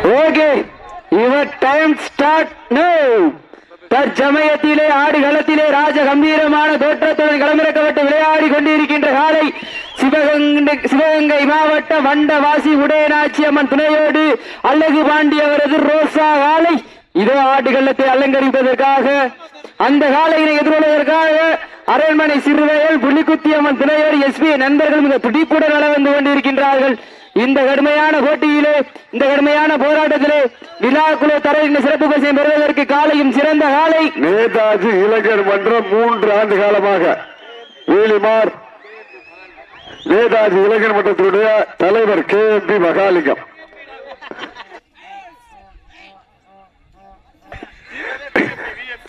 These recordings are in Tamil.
Okay, your time start now. தற்சமயத்திலே ஆடுகளத்திலே ராஜ கம்பீரமான தோற்றத்துடன் களமிறக்கப்பட்டு விளையாடி கொண்டிருக்கின்ற காலை சிவகங்கை மாவட்ட வண்டவாசி உடையநாச்சி அம்மன் துணையோடு அழகு பாண்டியவரது ரோசா காலை இதோ ஆடுகளத்தை அலங்கரிப்பதற்காக அந்த காலையினை எதிர்கொள்வதற்காக அரண்மனை சிறுவயல் புலிக்குத்தி அம்மன் துணையோடு எஸ்பி நண்பர்கள் மிக துடிப்புடன் வள வந்து கொண்டிருக்கின்றார்கள். இந்த கடுமையான போட்டியிலே, இந்த கடுமையான போராட்டத்திலே விழாக்குழு தரையின் சிறப்பு பரிசை பெறுவதற்கு காலையும் சிறந்த காலை நேதாஜி இளைஞர் மன்றம் 3 ஆண்டு காலமாக வேலிமார் நேதாஜி இளைஞர் மன்றத்தினுடைய தலைவர் KMP மகாலிங்கம்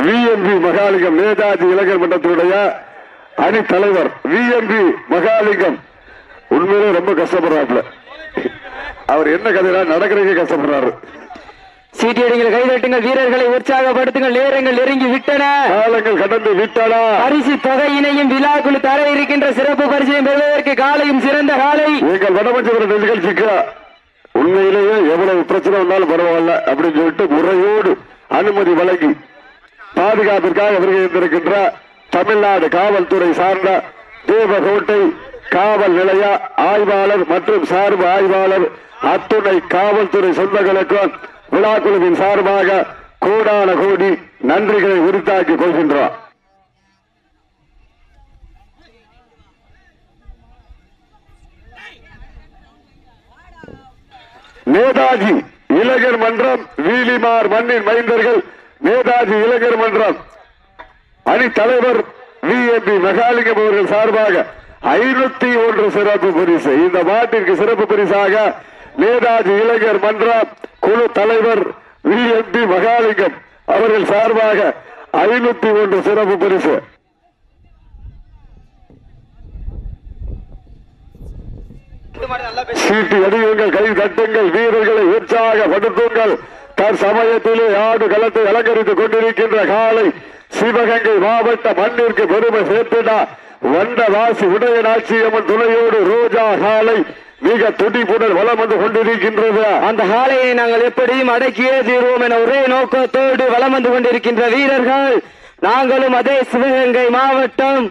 VMP மகாலிங்கம் நேதாஜி இளைஞர் மன்றத்தினுடைய அணி தலைவர் VMP மகாலிங்கம் உண்மையிலே ரொம்ப கஷ்டப்படுறாப்புல. அவர் என்ன கதையா நடக்கிறதுக்கு கஷ்டப்படுறாரு. சீட்டியடிகள் கைதட்டுங்கள், வீரர்களை உற்சாகப்படுத்துங்கள். நேரங்கள் நெருங்கி விட்டன, காலங்கள் கடந்து விட்டன. பரிசு தொகையினையும் விழாக்குழு தர இருக்கின்ற சிறப்பு பரிசையும் பெறுவதற்கு காலையும் சிறந்த காலை எங்கள் வடமஞ்சபுர நிகழ்ச்சிக்கு உண்மையிலேயே எவ்வளவு பிரச்சனை வந்தாலும் பரவாயில்ல அப்படின்னு சொல்லிட்டு முறையோடு அனுமதி வழங்கி பாதுகாப்பிற்காக வருகை இருந்திருக்கின்ற தமிழ்நாடு காவல்துறை சார்ந்த தேவகோட்டை காவல் நிலைய ஆய்வாளர் மற்றும் சார்பு ஆய்வாளர் அத்துணை காவல்துறை சொந்தங்களுக்கும் விழாக்குழுவின் சார்பாக கோடான கோடி நன்றிகளை உரித்தாக்கிக் கொள்கின்றோம். நேதாஜி இளைஞர் மன்றம் வீலிமார் மண்ணின் மைந்தர்கள் நேதாஜி இளைஞர் மன்றம் அணி தலைவர் VMP மகாலிங்கம் அவர்கள் சார்பாக 501 சிறப்பு பரிசு. இந்த மாட்டிற்கு சிறப்பு பரிசாக நேதாஜி இளைஞர் மன்றம் குழு தலைவர் VMP மகாலிங்கம் அவர்கள் சார்பாக 501 சிறப்பு பரிசு. சீட்டி அடியுங்கள், கை தட்டுங்கள், வீரர்களை உற்சாகப்படுத்துங்கள். தற்சமயத்திலே ஆடு களத்தை அலங்கரித்துக் கொண்டிருக்கின்ற காலை சிவகங்கை மாவட்ட மண்ணிற்கு பெருமை சேர்த்தினார் வண்டவாசி உடையநாச்சி அம்மன் துணையோடு ரோஜா காலை மிக துடிப்புடன் வலம் வந்து கொண்டிருக்கின்றது. அந்த காலையை நாங்கள் எப்படியும் அடக்கியே தீர்வோம் என ஒரே நோக்கத்தோடு வலம் வந்து கொண்டிருக்கின்ற வீரர்கள் நாங்களும் அதே சிவகங்கை மாவட்டம்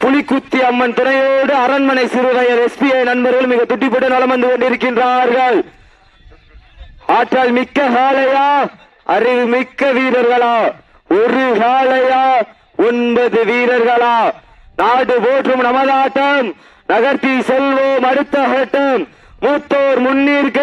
புலிக்குத்தி அம்மன் துணையோடு அரண்மனை சிறுவயல் SPI நண்பர்கள் மிக துடிப்புடன் வலம் வந்து கொண்டிருக்கின்றார்கள். ஆற்றல் மிக்க காலையா, அறிவு மிக்க வீரர்களா, ஒரு காலையா 9 வீரர்களா? நாடு போற்றும் நமதாட்டம் நகர்த்தி செல்வோம் அடுத்த கட்டம். மூத்தோர் முன்னிற்க,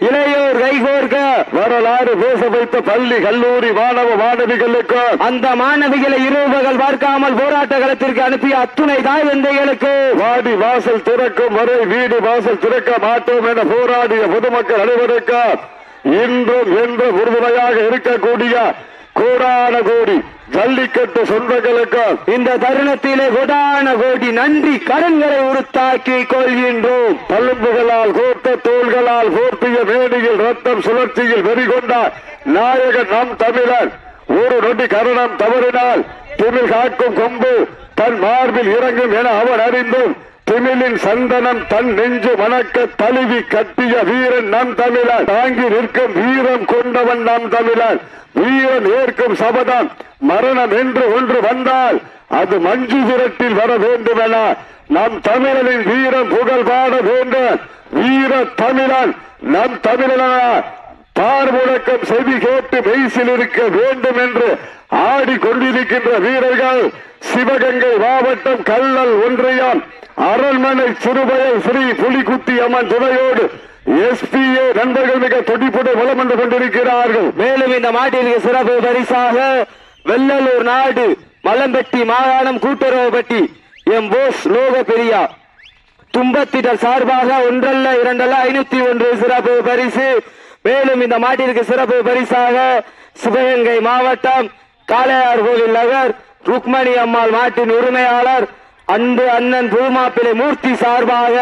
இளையோர் கைகோர்க்க வரலாறு பேச வைத்த பள்ளி கல்லூரி மாணவ மாணவிகளுக்கு அந்த மாணவிகளை இரவுகள் பார்க்காமல் போராட்ட களத்திற்கு அனுப்பிய அத்துணை தாய் தந்தைகளுக்கு வாடி வாசல் திறக்கும் வரை வீடு வாசல் திறக்க மாட்டோம் என போராடிய பொதுமக்கள் அனைவருக்கு இன்றும் என்றும் உறுதுணையாக இருக்கக்கூடிய கோடான கோடி ஜல்லிக்கட்டு சொந்தங்களுக்கு இந்த தருணத்திலே கோடான கோடி நன்றி கடன்களை உறுத்தாக்கிக் கொள்கின்றோம். தழும்புகளால் கோர்த்த தோள்களால் போர்த்திய மேடையில் ரத்தம் சுழற்சியில் வெறிகொண்டார் நாயகன் நம் தமிழன். ஒரு நொடி கரணம் தவறினால் திமிழ் காக்கும் கொம்பு தன் மார்பில் இறங்கும் என அவன் அறிந்தும் திமிழின் சந்தனம் தன் நெஞ்சு மணக்க தழுவி கட்டிய வீரன் நம் தமிழன். தாங்கி நிற்கும் வீரம் கொண்டவன் நம் தமிழன். வீரன் ஏற்கும் சபதம் மரணம் என்று ஒன்று வந்தால் அது மஞ்சு விரட்டில் வர வேண்டும் என நம் தமிழனின் வீரம் புகழ் பாட வேண்டும். வீர தமிழன் நம் தமிழன பார்முழக்கம் செவி கேட்டு மெய்சில் இருக்க வேண்டும் என்று ஆடிக்கொண்டிருக்கின்ற வீரர்கள் சிவகங்கை மாவட்டம் கல்லல் ஒன்றியம் அரண்மனை சிறுவயல் ஸ்ரீ புலிக்குத்தி அம்மன் துணையோடு SPA நண்பர்கள் மிக துடிப்புடன் வலம் வந்து கொண்டிருக்கிறார்கள். மேலும் இந்த மாட்டிற்கு சிறப்பு பரிசாக வெள்ளலூர் நாடு மலம்பட்டி மாகாணம் கூட்டுறவுப்பட்டி போஸ் லோக பெரியா தும்பத்திடல் சார்பாக 1 அல்ல 2 அல்ல 501 சிறப்பு பரிசு. மேலும் இந்த மாட்டிற்கு சிறப்பு பரிசாக சிவகங்கை மாவட்டம் காளையார் கோவில் நகர் ருக்மணி அம்மாள் மாட்டின் உரிமையாளர் அன்பு அண்ணன் பூமாப்பிளை மூர்த்தி சார்பாக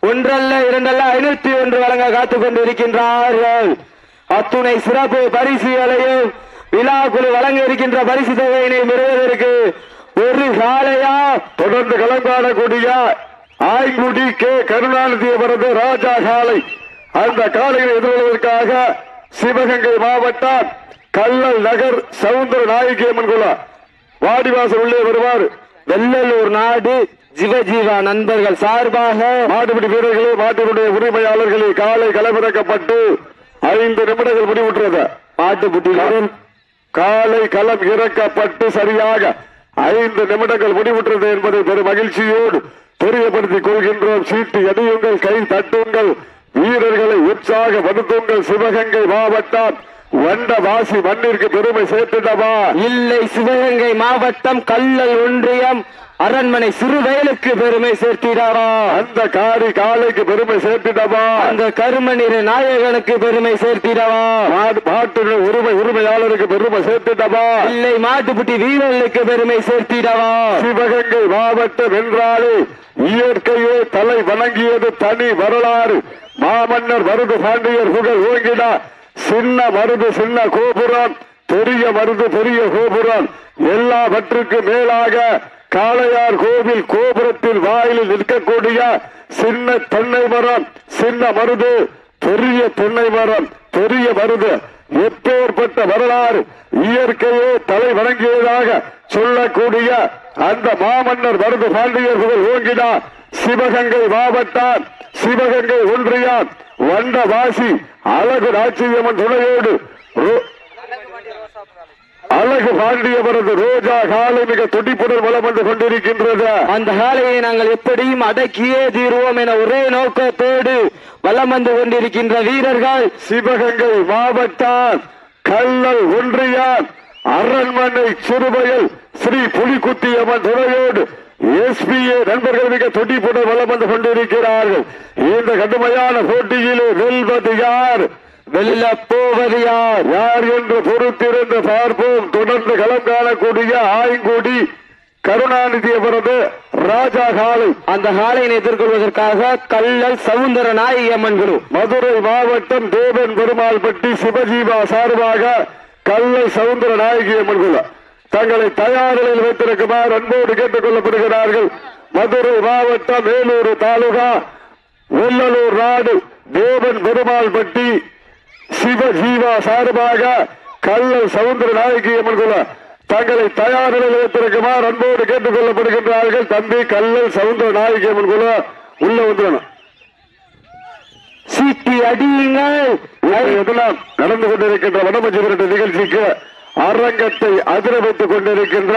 1 அல்ல 2 அல்ல 501 வழங்க காத்துக் கொண்டிருக்கின்றார்கள். அத்துணை சிறப்பு பரிசுகளையும் விழாக்குழு வழங்க இருக்கின்ற பரிசு தொகையினை பெறுவதற்கு ஒரு காலையா தொடர்ந்து களங்காணக்கூடிய ஆய்குடி கருணாநிதி அவரது ராஜா காலை அந்த காலையில் எதிர்கொள்வதற்காக சிவகங்கை மாவட்டம் கல்லல் நகர் சவுந்தர நாயகி அம்மன் குழா வாடிவாசல் உள்ளே வருவார். வெள்ளலூர் நாடு ஜிவஜீவா நண்பர்கள் சார்பாக மாட்டுப்பிடி வீரர்களே, மாட்டினுடைய உரிமையாளர்களே, காலை களமிறக்கப்பட்டு 5 நிமிடங்கள் முடிவுற்றது. மாட்டுப்பிடி காலை களம் இறக்கப்பட்டு சரியாக 5 நிமிடங்கள் முடிவுற்றது என்பதை பெரும் மகிழ்ச்சியோடு தெரியப்படுத்திக் கொள்கின்றோம். சீட்டு எடியுங்கள், கை தட்டுங்கள், வீரர்களை உற்சாகப்படுத்துங்கள். சிவகங்கை மாவட்டம் வண்டவாசி மண்ணிற்கு பெருமை சேர்த்திடவா? இல்லை, சிவகங்கை மாவட்டம் கல்லல் ஒன்றியம் அரண்மனை சிறுவயலுக்கு பெருமை சேர்த்திடவா? அந்த காரி காலைக்கு பெருமை சேர்த்திடவா? அந்த கருமநிற நாயகனுக்கு பெருமை சேர்த்திடவா? மாட்டு உரிமையாளருக்கு பெருமை சேர்த்திடவா? இல்லை, மாட்டுப்பிட்டி வீரர்களுக்கு பெருமை சேர்த்திடவா? சிவகங்கை மாவட்டம் என்றாலே இயற்கையே தலை வணங்கியது தனி வரலாறு. மாமன்னர் மருது பாண்டியர் புகழ் ஓங்கிடா. சின்ன மருது சின்ன கோபுரம், பெரிய மருது பெரிய கோபுரம், எல்லாவற்றுக்கும் மேலாக காளையார் கோவில் கோபுரத்தில் வாயிலில் நிற்கக்கூடிய சின்ன தென்னை மரம், சின்ன மருது பெரிய தென்னை மரம், பெரிய மருது. எப்பேற்பட்ட வரலாறு! இயற்கையே தலை வணங்கியதாக சொல்லக்கூடிய அந்த மாமன்னர் மருது பாண்டியர் புகழ் ஓங்கிடா. சிவகங்கை மாவட்டம் சிவகங்கை ஒன்றியம் வண்டவாசி அழகு ராட்சியம்மன் துணையோடு அழகு பாண்டியவரது ரோஜா காலை மிக துடிப்புடன் வலம் வந்து கொண்டிருக்கின்றது. அந்த காலையை நாங்கள் எப்படியும் அடக்கியே தீர்வோம் என ஒரே நோக்கத்தோடு வலம் வந்து கொண்டிருக்கின்ற வீரர்கள் சிவகங்கை மாவட்டம் கல்லல் ஒன்றியம் அரண்மனை சிறுவயல் ஸ்ரீ புலிக்குத்தியம்மன் துணையோடு எஸ்பிஏ நண்பர்கள் மிக துடிப்புடன் வலம் வந்து கொண்டிருக்கிறார்கள். இந்த கடுமையான போட்டியிலே வெல்வது யார், வெல்ல போவது யார், யார் என்று பொறுத்திருந்து பார்ப்போம். தொடர்ந்து களம் காணக்கூடிய ஆயங்குடி கருணாநிதி அவரது ராஜா காலை. அந்த காலையை எதிர்கொள்வதற்காக கல்லல் சவுந்தர நாயகி அம்மன் குழு. மதுரை மாவட்டம் தேவன் பெருமாள்பட்டி சிவஜீவா சார்பாக கல்லல் சவுந்தர நாயகி அம்மன் குழு தங்களை தயார் நிலையில் வைத்திருக்குமாறு அன்போடு கேட்டுக் கொள்ளப்படுகிறார்கள். மதுரை மாவட்டம் வேலூர் தாலுகா வெள்ளலூர் நாடு தேவன் பெருமாள்பட்டி சிவஜீவா சார்பாக கல்லல் சவுந்தர நாயகி அம்மன் குழு தங்களை தயார் நிலையில் வைத்திருக்குமாறு அன்போடு கேட்டுக் கொள்ளப்படுகின்றார்கள். தம்பி கல்லல் சவுந்தர நாயகி அம்மன் குழு உள்ள வந்துடணும். சீட்டி அடியுங்கள். எதெல்லாம் நடந்து கொண்டிருக்கின்ற வடமஞ்சி விரட்டு நிகழ்ச்சிக்கு அரங்கத்தை அதிர வைத்துக் கொண்டிருக்கின்ற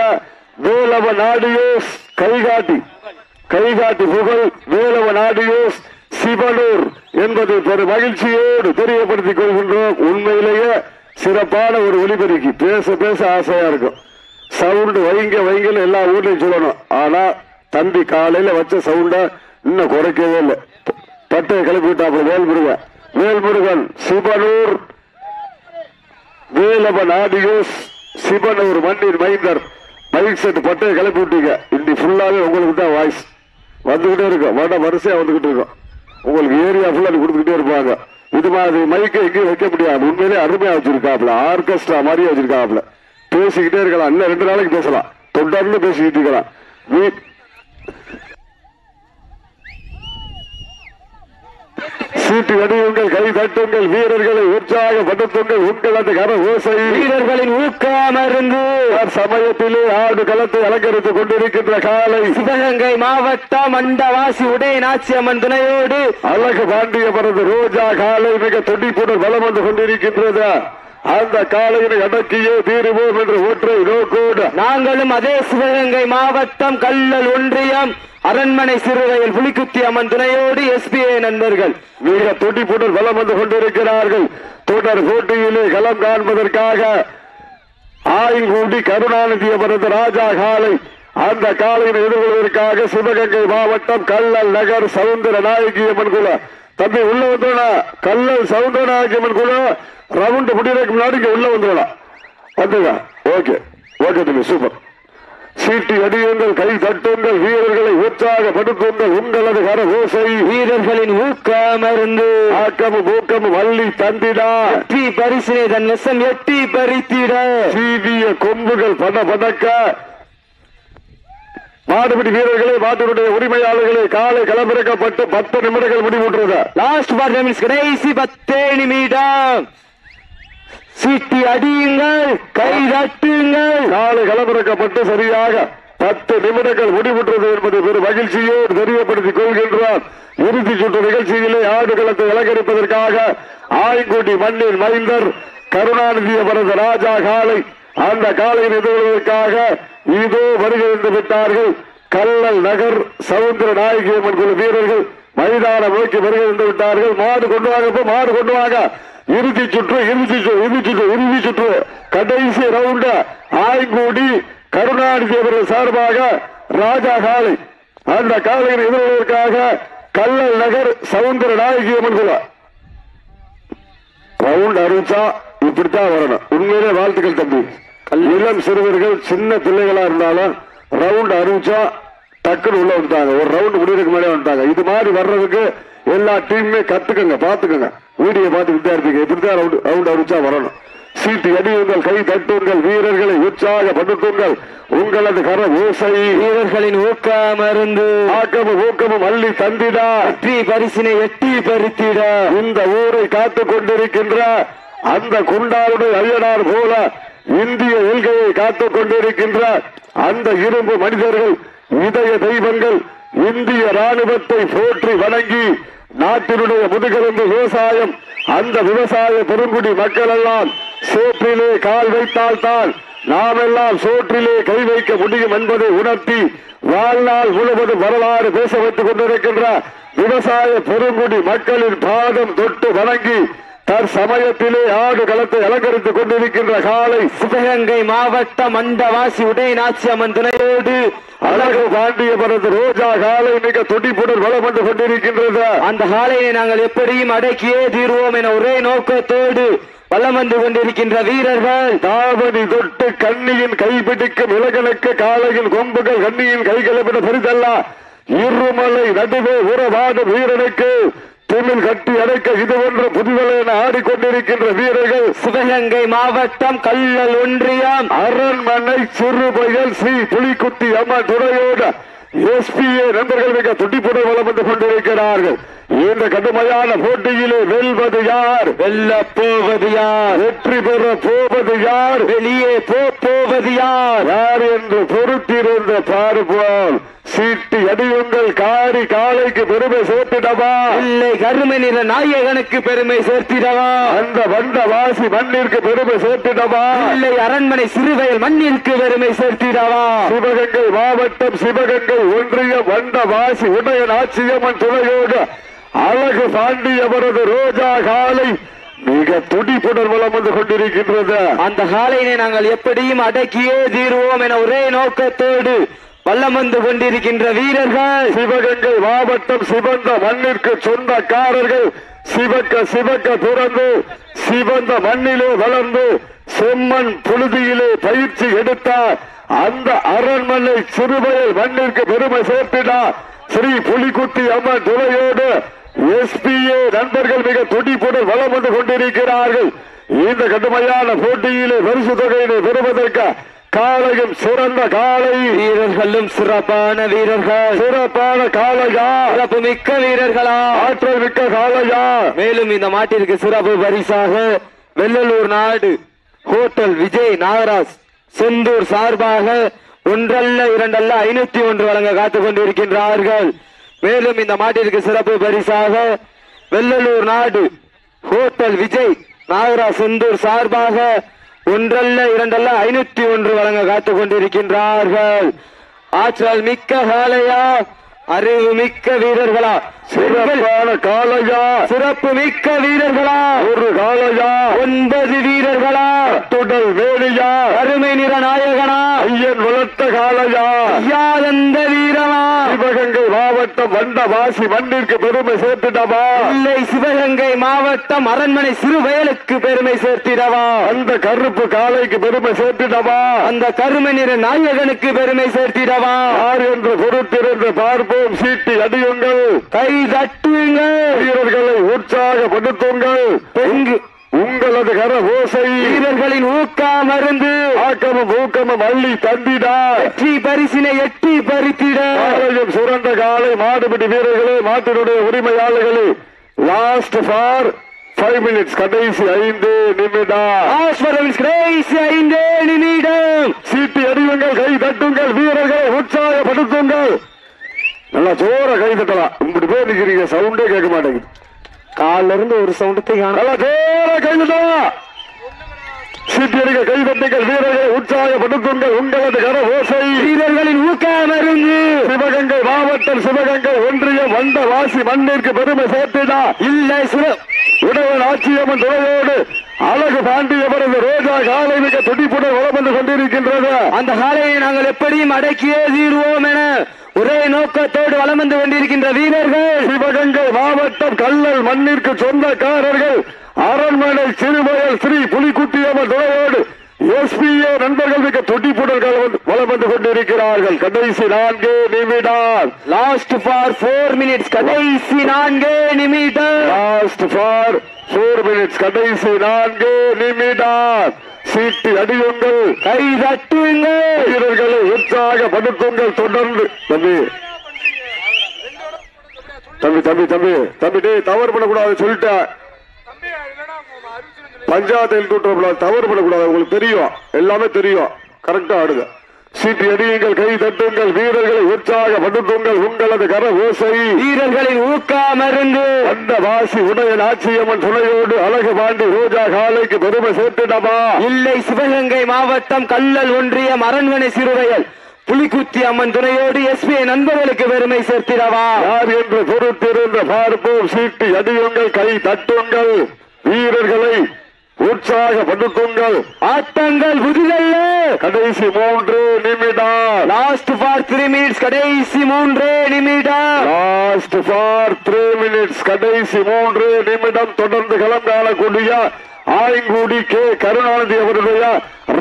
வேலவ நாடியோஸ் கைகாட்டி புகழ் வேலவ நாடியோஸ் சிவனூர் என்பது பெரும் மகிழ்ச்சியோடு தெரியப்படுத்திக் கொள்கின்றோம். உண்மையிலேயே சிறப்பான ஒரு ஒலிபெருக்கி. பேச பேச ஆசையா இருக்கும். சவுண்ட் வைங்க எல்லா ஊர்லயும் சொல்லணும். ஆனா தம்பி காலையில வச்ச சவுண்ட இன்னும் குறைக்கவே இல்லை. பட்டையை கிளப்பி விட்டாப்புல வேல்முருகன் சிவனூர் வேலவ நாடியோஸ் சிவனூர் மண்ணின் மைந்தர் மைக் செட் பட்டையை கிளப்பி விட்டீங்க. இன்னைக்கு ஃபுல்லாவே உங்களுக்கு தான் வாய்ஸ் வந்துகிட்டே இருக்கும். வட வரிசையா வந்துகிட்டு இருக்கும். உங்களுக்கு ஏரியா ஃபுல்லா கொடுத்துக்கிட்டே இருப்பாங்க. இது மாதிரி மைக்கை எங்கேயும் வைக்க முடியாது. உண்மையிலே அருமையா வச்சிருக்காப்ல, ஆர்கெஸ்ட்ரா மாதிரியே வச்சிருக்காப்ல. பேசிக்கிட்டே இருக்கலாம். இன்னும் 2 நாளைக்கு பேசலாம். தொடர்ந்து பேசிக்கிட்டு இருக்கலாம். சீட்டு அடியுங்கள், கை தட்டுங்கள், வீரர்களை உற்சாகப்படுத்துங்கள். உங்கள் அந்த கர ஓசை வீரர்களின் ஊக்கமருந்து சமயத்திலே ஆடு களத்தை அலங்கரித்துக் கொண்டிருக்கின்ற காலை சிவகங்கை மாவட்டம் மண்டவாசி உடையநாச்சி அம்மன் துணையோடு அழகு பாண்டியவரது ரோஜா காலை மிக துடிப்புடன் வலம் வந்து கொண்டிருக்கின்றது. அந்த காலையினை அடக்கியே தீருவோம் என்று ஒற்றை நோக்கோடு நாங்களும் அதே சிவகங்கை மாவட்டம் கல்லல் ஒன்றியம் அரண்மனை சிறுவயல் புலிக்குத்தி அம்மன் துணையோடு எஸ்பிஐ நண்பர்கள் மிக துடிப்புடன் வலம் வந்து கொண்டிருக்கிறார்கள். தொடர் போட்டியிலே களம் காண்பதற்காக ஆயங்குடி கருணாநிதி அவரது ராஜா காலை அந்த காலையை எதிர்கொள்வதற்காக சிவகங்கை மாவட்டம் கல்லல் நகர் சவுந்தர நாயகி அம்மன் குழு. தம்பி உள்ள வந்துடா. கல்லல் சவுந்தர நாயகி அம்மன் குழு ரவுண்ட் முடிவதற்கு முன்னாடி உள்ள வந்துடலாம். வந்துங்க. ஓகே தம்பி, சூப்பர். சீட்டி அடியுங்கள், கை தட்டுங்கள், வீரர்களை உற்சாகப்படுத்துங்கள். உங்களது கர ஓசை வீரர்களின் ஊக்கமருந்து ஆக்கமும் ஊக்கமும் வள்ளி தந்திடா. வெற்றி பரிசினை தன் நெசம் எட்டி பறித்திட சீவிய கொம்புகள் படக்க மாடுபிடி வீரர்களே, மாட்டினுடைய உரிமையாளர்களே, காலை களமிறக்கப்பட்டு 10 நிமிடங்கள் முடிவுற்றது. லாஸ்ட் 10 நிமிஷம், கடைசி 10 நிமிடம். சீட்டி அடியுங்கள், கை தட்டுங்கள். காலை களமிறக்கப்பட்டு சரியாக 10 நிமிடங்கள் முடிவுற்றது என்பதை பெரும் மகிழ்ச்சியோடு தெரியப்படுத்திக் கொள்கின்றார். இறுதி சுற்று நிகழ்ச்சியிலே ஆடுகளத்தை அலங்கரிப்பதற்காக ஆய்குடி மண்ணின் மைந்தர் கருணாநிதி அவரது ராஜா காலை, அந்த காலையை எதிர்கொள்வதற்காக இதோ வருகின்ற விட்டார்கள். கல்லல் நகர் சவுந்தர நாயகி அம்மன் குழு வீரர்கள் மைதானம் நோக்கி வருகின்ற விட்டார்கள். மாடு கொண்டு வாங்க, மாடு கொண்டு வாங்க. இறுதி சுற்று கடைசி ரவுண்ட் ஆய்கூடி கருணாநிதி அவர்கள் சார்பாக ராஜா காலை, அந்த காலையை எதிர்கொள்வதற்காக கல்லல் நகர் சவுந்தர நாயகி அம்மன் குழு. ரவுண்ட் அறிவிச்சா இப்படித்தான் வரணும். உண்மையிலே வாழ்த்துக்கள் தம்பி. இளம் சிறுவர்கள் சின்ன பிள்ளைகளா இருந்தாலும் ரவுண்ட் அறிவிச்சா டக்குன்னு உள்ள வந்துட்டாங்க. ஒரு ரவுண்ட் முடிவுக்கு மேலே வந்துட்டாங்க. இது மாதிரி வர்றதுக்கு எல்லா டீமுமே கத்துக்கங்க, பாத்துக்கங்க. வீடியோ பார்த்துக்கிட்டே இருப்பீங்க. இப்படித்தான் ரவுண்ட் அறிவிச்சா வரணும். சீட்டு அடியுங்கள், கை தட்டுங்கள், வீரர்களை உற்சாகப்படுத்துங்கள். உங்களது கர ஓசை வீரர்களின் ஊக்கமருந்து ஆக்கமும் ஊக்கமும் அள்ளி தந்திடா, வெற்றி பரிசினை எட்டி பறித்திட இந்த ஊரை காத்துக் கொண்டிருக்கின்ற அந்த குண்டாருடைய ஐயனார் போல இந்திய எல்கையை காத்துக் கொண்டிருக்கின்ற அந்த இரும்பு மனிதர்கள், இதய தெய்வங்கள், இந்திய ராணுவத்தை போற்றி வணங்கி நாட்டினுடைய முதுகெலும்பு விவசாயம், அந்த விவசாய பெருங்குடி மக்கள் எல்லாம் சோற்றிலே கால் வைத்தால்தான் நாம் எல்லாம் சோற்றிலே கை வைக்க முடியும் என்பதை உணர்த்தி வாழ்நாள் முழுவதும் வரலாறு பேச வைத்துக் கொண்டிருக்கின்ற விவசாய பெருங்குடி மக்களின் பாதம் தொட்டு வணங்கி தற்சமயத்திலே ஆடு களத்தை அலங்கரித்துக் கொண்டிருக்கின்ற காலை சிவகங்கை மாவட்டம் அண்டவாசி உதயநாச்சி அம்மன் துணையோடு அழகு பாண்டியபுரத்து ரோஜா காலை மிக துடிப்புடன் வளம் வந்து கொண்டிருக்கின்றது. அந்த காலையை நாங்கள் எப்படியும் அடக்கியே தீர்வோம் என ஒரே நோக்கத்தோடு வலம் வந்து கொண்டிருக்கின்ற வீரர்கள் தாவணி தொட்டு கண்ணியின் கைப்பிடிக்கும் இலகனுக்கு காலையின் கொம்புகள் கண்ணியின் கைகளை பெரிதல்ல. இருமலை நடுவே உறவாடும் வீரனுக்கு திமில் கட்டி அடைக்க இது ஒன்று புதுவலை என ஆடிக்கொண்டிருக்கின்ற வீரர்கள் சிவகங்கை மாவட்டம் கல்லல் ஒன்றியம் அரண்மனை சிறுபயல் ஸ்ரீ புலிக்குத்தி அம்மன் துணையோடு எஸ்பிஏ நண்பர்கள் மிக துடிப்புடன் வளம் வந்து கொண்டிருக்கிறார்கள். இந்த கடுமையான போட்டியிலே வெல்வது யார், வெல்ல போவது யார், வெற்றி பெற போவது யார், வெளியே போவது யார் யார் என்று பொறுத்திருந்த பார்ப்போம். சீட்டி அடியுங்கள், காரி காலைக்கு பெருமை சேர்த்திடவா, இல்லை கருமை நிற நாயகனுக்கு பெருமை சேர்த்திடவா, அந்த வண்டவாசி மண்ணிற்கு பெருமை சேர்த்திடவா, இல்லை அரண்மனை சிறுவயல் மண்ணிற்கு பெருமை சேர்த்திடவா. சிவகங்கை மாவட்டம் சிவகங்கை ஒன்றிய வண்டவாசி உதயநாச்சியம்மன் துணையோடு அழகு பாண்டியவரது ரோஜா காலை மிக துடிப்புடன் வளம் வந்து கொண்டிருக்கின்றது. அந்த காலையினை நாங்கள் எப்படியும் அடக்கியே தீர்வோம் என ஒரே நோக்கத்தோடு வல்லம் வந்து கொண்டிருக்கின்ற வீரர்கள் சிவகங்கை மாவட்டம் சிவந்த மண்ணிற்கு சொந்தக்காரர்கள். சிவக்க பிறந்து சிவந்த மண்ணிலே வளர்ந்து செம்மண் புழுதியிலே பயிற்சி எடுத்தார். அந்த அரண்மனை சிறுவயல் மண்ணிற்கு பெருமை சேர்த்தினார். ஸ்ரீ புலிக்குத்தி அம்மன் துணையோடு எஸ்பிஏ நண்பர்கள் மிக துடிப்புடன் வளம் வந்து கொண்டிருக்கிறார்கள். இந்த கடுமையான போட்டியிலே பரிசு தொகையினை பெறுவதற்கு காலையும் சிறந்த காலை, வீரர்களும் சிறப்பான வீரர்கள், சிறப்பான காலையா, சிறப்பு மிக்க வீரர்களா, ஆற்றல் மிக்க காலையா. மேலும் இந்த மாட்டிற்கு சிறப்பு பரிசாக வெள்ளலூர் நாடு ஹோட்டல் விஜய் நாகராஜ் செந்தூர் சார்பாக ஒன்றல்ல இரண்டல்ல 501 வழங்க காத்துக் கொண்டிருக்கின்றார்கள். மேலும் இந்த மாட்டிற்கு சிறப்பு பரிசாக வெள்ளலூர் நாடு ஹோட்டல் விஜய் நாகராஜ் செந்தூர் சார்பாக ஒன்றல்ல இரண்டல்ல 501 வழங்க காத்துக் கொண்டிருக்கின்றார்கள். ஆற்றல் மிக்க காலையா, அறிவு மிக்க வீரர்களா, சிறப்பான காலையா, சிறப்பு மிக்க வீரர்களா, ஒரு காலையா, 9 வீரர்களா, தொடல் வேலையா, அருமை நிற நாயகனா, ஐயன் வளர்த்த காலையா, ஐயாதந்த வீரனா, சிவகங்கை மாவட்டம் வண்டவாசி மண்ணிற்கு பெருமை சேர்த்திடவா, இல்லை சிவகங்கை மாவட்டம் அரண்மனை சிறுவயலுக்கு பெருமை சேர்த்திடவா, அந்த கருப்பு காலைக்கு பெருமை சேர்த்திடவா, அந்த கருமை நிற நாயகனுக்கு பெருமை சேர்த்திடவா. யார் என்று பொறுத்திருந்து பார்ப்போம். சீட்டி அடியுங்கள், கை தட்டுங்கள், வீரர்களை உற்சாகப்படுத்துங்கள். பெண்கு உங்களது உங்களது கர ஓசை வீரர்களின் ஊக்கா மருந்து ஆக்கமும் ஊக்கமும் அள்ளி தந்திட வெற்றி பரிசினை எட்டி பறித்திட சுரண்ட காலை மாடுபிடி வீரர்களே மாட்டினுடைய உரிமையாளர்களே லாஸ்ட் ஃபார் 5 minutes கடைசி 5 நிமிடம் கடைசி 5 நிமிடம் சீட்டி அடியுங்கள் கை தட்டுங்கள் வீரர்களை உற்சாகப்படுத்துங்கள் நல்லா ஜோர கை தட்டலாம் இப்படி போய் நிக்கிறீங்க சவுண்டே கேட்க மாட்டேங்குது காலில இருந்து ஒரு சவுண்டத்தை நல்லா ஜோர கை தட்டலாம் சீட்டி அடிக்க கை தட்டுங்கள் வீரர்களை உற்சாகப்படுத்துங்கள் உங்களது கர ஓசை வீரர்களின் ஊக்கமருந்து சிவகங்கை மாவட்டம் சிவகங்கை ஒன்றியம் வந்த வாசி மண்ணிற்கு பெருமை சேர்த்திடா இல்லை உடவன் ஆட்சியம்மன் துணையோடு அழகு பாண்டியவரது ரோஜா காலை மிக துடிப்புடன் வளம் வந்து கொண்டிருக்கின்றது அந்த காலையை நாங்கள் எப்படியும் அடக்கியே தீர்வோம் என ஒரே நோக்கத்தோடு வளம் வந்து கொண்டிருக்கின்ற வீரர்கள் சிவகங்கை மாவட்டம் கல்லல் மண்ணிற்கு சொந்தக்காரர்கள் அரண்மனை சிறுவயல் ஸ்ரீ புலிக்குட்டியம்மன் துணையோடு எஸ்பிஏ நண்பர்கள் மிக துடிப்புடன் வளம் வந்து கொண்டிருக்கிறார்கள் கடைசி 4 நிமிடம் லாஸ்ட் ஃபார் 4 minutes கடைசி 4 நிமிடம் லாஸ்ட் ஃபார் 4 minutes கடைசி 4 நிமிடம் சீட்டி அடியுங்கள் கை தட்டுங்கள் வீரர்களை உற்சாகப்படுத்துங்கள் தொடர்ந்து தம்பி தம்பி தம்பி தம்பி தம்பி டே தவறு பண்ணக்கூடாது சொல்லிட்டேன் பஞ்சாயத்தில் கூட்டுறப்படாது தவறு பண்ணக்கூடாது உங்களுக்கு தெரியும் எல்லாமே தெரியும் கரெக்டா ஆடுங்க சீட்டி அடியுங்கள் கை தட்டுங்கள் வீரர்களை உற்சாகப்படுத்துங்கள் உங்களது கர ஓசை வீரர்களின் ஊக்கமருந்து அந்த வாசி உடைய ஆட்சியம்மன் துணையோடு அழகு பாண்டி ரோஜா காலைக்கு பெருமை சேர்த்திடமா இல்லை சிவகங்கை மாவட்டம் கல்லல் ஒன்றியம் அரண்மனை சிறுவயல் புலிக்குத்தி அம்மன் துணையோடு எஸ்பி நண்பர்களுக்கு பெருமை சேர்த்திடவா யார் என்று பொறுத்திருந்த பார்ப்போம் சீட்டி அடியுங்கள் கை தட்டுங்கள் வீரர்களை உற்சாகப்படுத்துங்கள் ஆட்டங்கள் புதிதல்ல கடைசி 3 நிமிடம் லாஸ்ட் ஃபார் 3 minutes கடைசி 3 நிமிடம் லாஸ்ட் ஃபார் 3 minutes கடைசி 3 நிமிடம் தொடர்ந்து களம் காணக்கூடிய ஆயங்குடி கே கருணாநிதி அவருடைய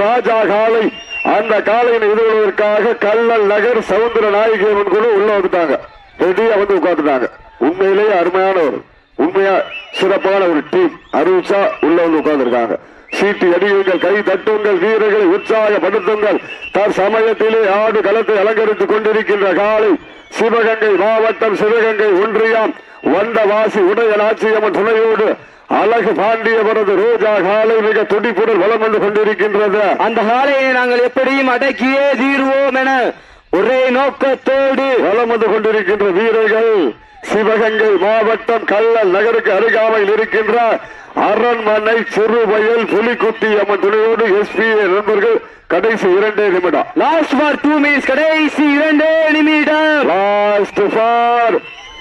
ராஜா காலை அந்த காலையின் எதிர்கொள்வதற்காக கல்லல் நகர் சவுந்தர நாயகியம்மன் குழு உள்ள வந்துட்டாங்க ரெடியா வந்து உட்கார்ந்துட்டாங்க உண்மையிலேயே அருமையான ஒரு உண்மையா சிறப்பான ஒரு டீம் அறிவிச்சா உள்ள வந்து உட்கார்ந்து இருக்காங்க சீட்டி அடியுங்கள் கை தட்டுங்கள் வீரர்களை உற்சாகப்படுத்துங்கள் தற்சமயத்திலே ஆடு களத்தை அலங்கரித்துக் கொண்டிருக்கின்ற காலை சிவகங்கை மாவட்டம் சிவகங்கை ஒன்றியம் வந்தவாசி உடைய ஆட்சியம்மன் துணையோடு அழகு பாண்டியவரது ரோஜா காலை மிக துடிப்புடன் வளம் வந்து கொண்டிருக்கின்றது அந்த காலையை நாங்கள் எப்படியும் அடக்கியே தீர்வோம் என ஒரே நோக்கத்தோடு வளம் வந்து கொண்டிருக்கின்ற வீரர்கள் சிவகங்கை மாவட்டம் கல்லல் நகருக்கு அருகாமையில் இருக்கின்ற அரண்மனை சிறுவயல் புலிக்குத்தி அம்மன் துணையோடு எஸ்பிஏ நண்பர்கள் கடைசி 2 நிமிடம் லாஸ்ட் ஃபார் 2 minutes கடைசி 2 நிமிடம் லாஸ்ட் ஃபார்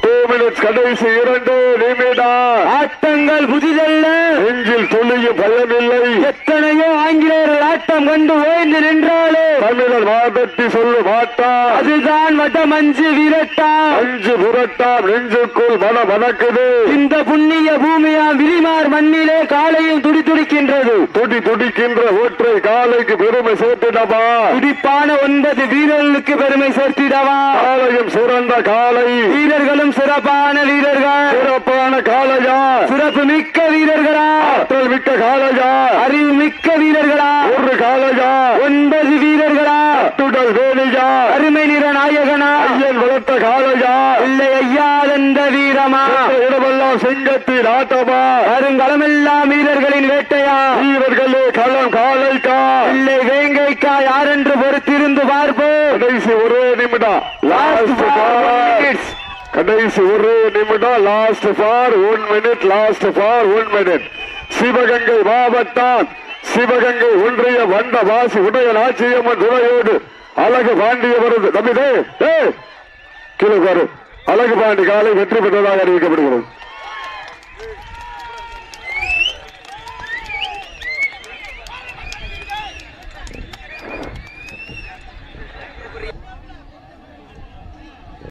2 minutes கடைசி 2 நிமிடம் ஆட்டங்கள் புதிதல்ல நெஞ்சில் துளியும் பயமில்லை எத்தனையோ ஆங்கிலேயர்கள் ஆட்டம் கண்டு ஓய்ந்து நின்றாலே தமிழர் வாதத்தி சொல்லு மாட்டார் அதுதான் வடமஞ்சு விரட்டா அஞ்சு புரட்டாம் நெஞ்சுக்குள் மனக்குது இந்த புண்ணிய பூமியாம் விரிமார் மண்ணிலே காலையும் துடிக்கின்றது துடிக்கின்ற ஒற்றை காலைக்கு பெருமை சேர்த்திடவா துடிப்பான 9 வீரர்களுக்கு பெருமை சேர்த்திடவா காலையும் சிறந்த காலை வீரர்களும் சிறப்பான வீரர்கள் சிறப்பான காலையா சிறப்பு மிக்க வீரர்களா ஆற்றல் மிக்க காலையா அறிவு மிக்க வீரர்களா ஒரு காலையா 9 வீரர்களா துடல் வேணியா அருமை நிற நாயகனா ஐயன் வளர்த்த காலையா இல்லை ஐயா எந்த வீரமா இடமெல்லாம் சிங்கத்தின் ஆட்டமா அருங்களமெல்லாம் வீரர்களின் வேட்டையா வீரர்களே களம் காலைக்கா இல்லை வேங்கைக்கா யாரென்று பொறுத்திருந்து பார்ப்போம் கடைசி 1 நிமிடம் கடைசி 1 நிமிடம் last for 1 minute last for 1 minute Sivaganga மாவட்டம் சிவகங்கை ஒன்றிய வந்த வாசி உடைய ஆட்சியம்மன் துணையோடு அழகு பாண்டியவரது தம்பி கீழே அழகு பாண்டி காலை வெற்றி பெற்றதாக அறிவிக்கப்படுகிறது.